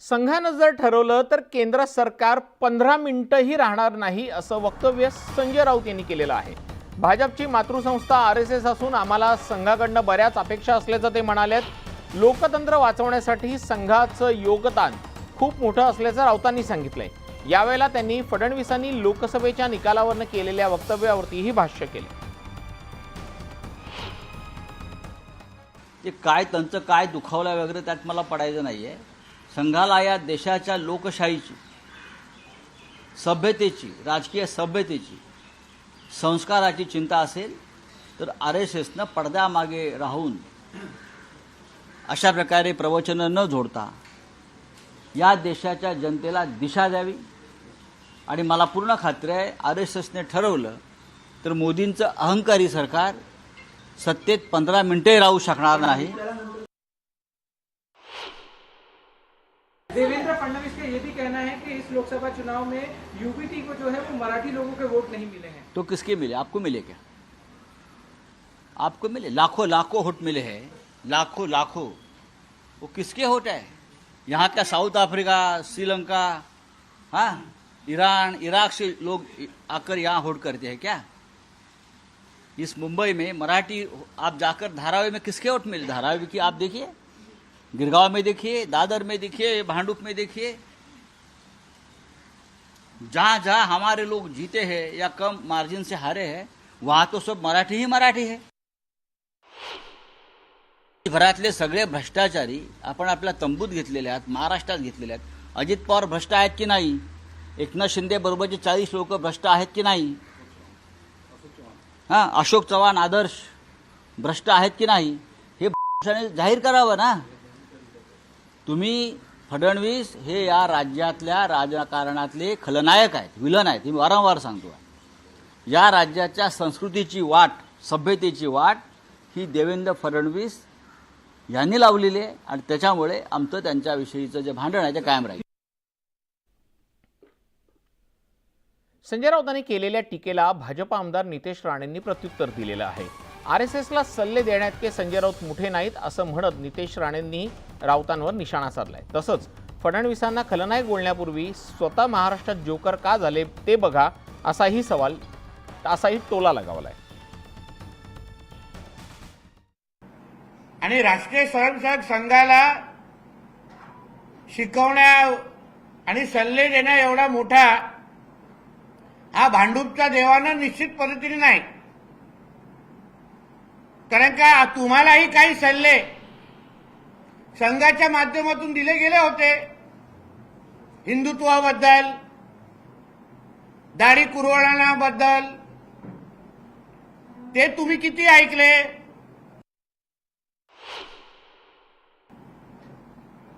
संघानं जर ठरवलं तर केंद्र सरकार 15 मिनिटंही राहणार नाही असं वक्तव्य संजय राऊत यांनी केलेलं आहे। भाजपची मातृसंस्था आरएसएस असून आम्हाला संघाकडनं बऱ्याच अपेक्षा असल्याचं ते म्हणालेत। लोकतंत्र वाचवण्यासाठी संघाचं योगदान खूप मोठं असल्याचं राऊतांनी सांगितलंय। यावेळेला त्यांनी फडणवीसांनी लोकसभेच्या निकालावरनं केलेल्या वक्तव्यावरतीही भाष्य केले। ते काय त्यांचं काय दुखावलं वगैरे त्यात मला पडायचं नाहीये। संघाला या देशाच्या लोकशाहीची, सभ्यतेची, राजकीय सभ्यतेची, संस्काराची चिंता असेल तर आरएसएसनं पडद्यामागे राहून अशा प्रकारे प्रवचनं न जोडता या देशाच्या जनतेला दिशा द्यावी। आणि मला पूर्ण खात्री आहे आरएसएसने ठरवलं तर मोदींचं अहंकारी सरकार सत्तेत 15 मिनिटे राहू शकणार नाही। देवेंद्र फडणवीस का ये भी कहना है कि इस लोकसभा चुनाव में यूबीटी को जो है वो मराठी लोगों के वोट नहीं मिले हैं। तो किसके मिले? आपको मिले क्या? आपको मिले? लाखों लाखों वोट मिले हैं, लाखों लाखों। वो किसके वोट है? यहाँ का साउथ अफ्रीका, श्रीलंका, हाँ, ईरान, इराक से लोग आकर यहाँ वोट करते हैं क्या? इस मुंबई में मराठी आप जाकर धारावी में किसके वोट मिले? धारावी की आप देखिए, गिरगांव में देखिए, दादर में देखिए, भांडुप में देखिए, जहां जहां हमारे लोग जीते हैं या कम मार्जिन से हारे हैं वहां तो सब मराठी ही मराठी है। भरातले सगळे भ्रष्टाचारी आपण आपल्या तंबूत घेतलेले आहेत, महाराष्ट्रात घेतलेले आहेत। अजित पवार भ्रष्ट आहेत की नाही? एकनाथ शिंदे बरोबरचे 40 लोक भ्रष्ट आहेत की नाही? हां, अशोक चव्हाण आदर्श भ्रष्ट आहेत की नाही? हे जाहीर करावं ना। तुम्ही फडणवीस हे या राज्यातल्या राजकारणातले खलनायक आहेत, विलन आहेत। मी वारंवार सांगतो, या राज्याच्या संस्कृतीची वाट, सभ्यतेची वाट ही देवेंद्र फडणवीस यांनी लावलेली आहे आणि त्याच्यामुळे आमचं त्यांच्याविषयीचं जे भांडण आहे ते कायम राहील। संजय राऊतांनी केलेल्या टीकेला भाजप आमदार नितेश राणेंनी प्रत्युत्तर दिलेलं आहे। आरएसएसला सल्ले देण्याइतके संजय राऊत मोठे नाहीत असं म्हणत नितेश राणेंनी राऊतांवर निशाणा साधलाय। तसंच फडणवीसांना खलनायक बोलण्यापूर्वी स्वतः महाराष्ट्रात जोकर का झाले ते बघा असाही टोला लगावलाय। आणि राष्ट्रीय स्वयंसेवक संघाला शिकवण्या आणि सल्ले देण्या एवढा मोठा हा भांडूपचा देवाना निश्चित पद्धतीने नाही। कारण का तुम्हालाही काही सल्ले संघाच्या माध्यमातून दिले गेले होते, हिंदुत्वाबद्दल, दाढी कुरवाळांबद्दल, ते तुम्ही किती ऐकले?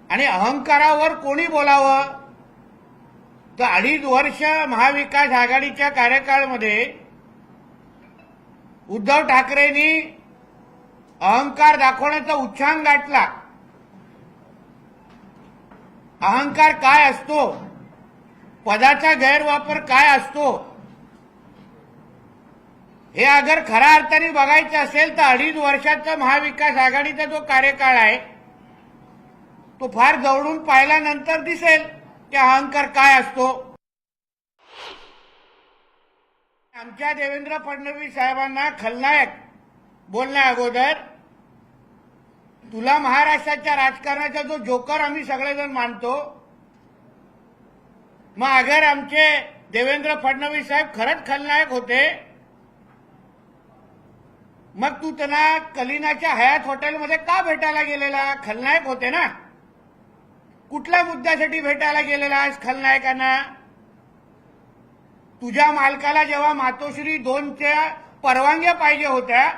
आणि अहंकारावर कोणी बोलावं? तर 2.5 वर्ष महाविकास आघाडीच्या कार्यकाळामध्ये उद्धव ठाकरेंनी अहंकार दाखवण्याचा उच्चांक गाठला। अहंकार काय असतो, पदाचा गैरवापर काय असतो, हे अगर खऱ्या अर्थाने बघायचं असेल तर 2.5 वर्षाचा महाविकास आघाडीचा जो कार्यकाळ आहे तो फार जवळून पाहिल्यानंतर दिसेल की अहंकार काय असतो। आमच्या देवेंद्र फडणवीस साहेबांना खलनायक बोलण्या अगोदर तुला महाराष्ट्राच्या राजकारणाचा जो जोकर आम्ही सगळेजण मानतो, मग अगर आमचे देवेंद्र फडणवीस साहेब खरंच खलनायक होते मग तू त्यांना कलिनाच्या हयात हॉटेलमध्ये का भेटायला गेलेला? खलनायक होते ना। कुठल्या मुद्द्यासाठी भेटायला गेलेला आहेस खलनायकांना? तुझ्या मालकाला जेव्हा मातोश्री 2च्या परवानग्या पाहिजे होत्या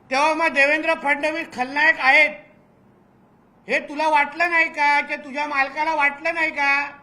तेव्हा मग देवेंद्र फडणवीस खलनायक आहेत हे तुला वाटलं नाही का? की तुझ्या मालकाला वाटलं नाही का?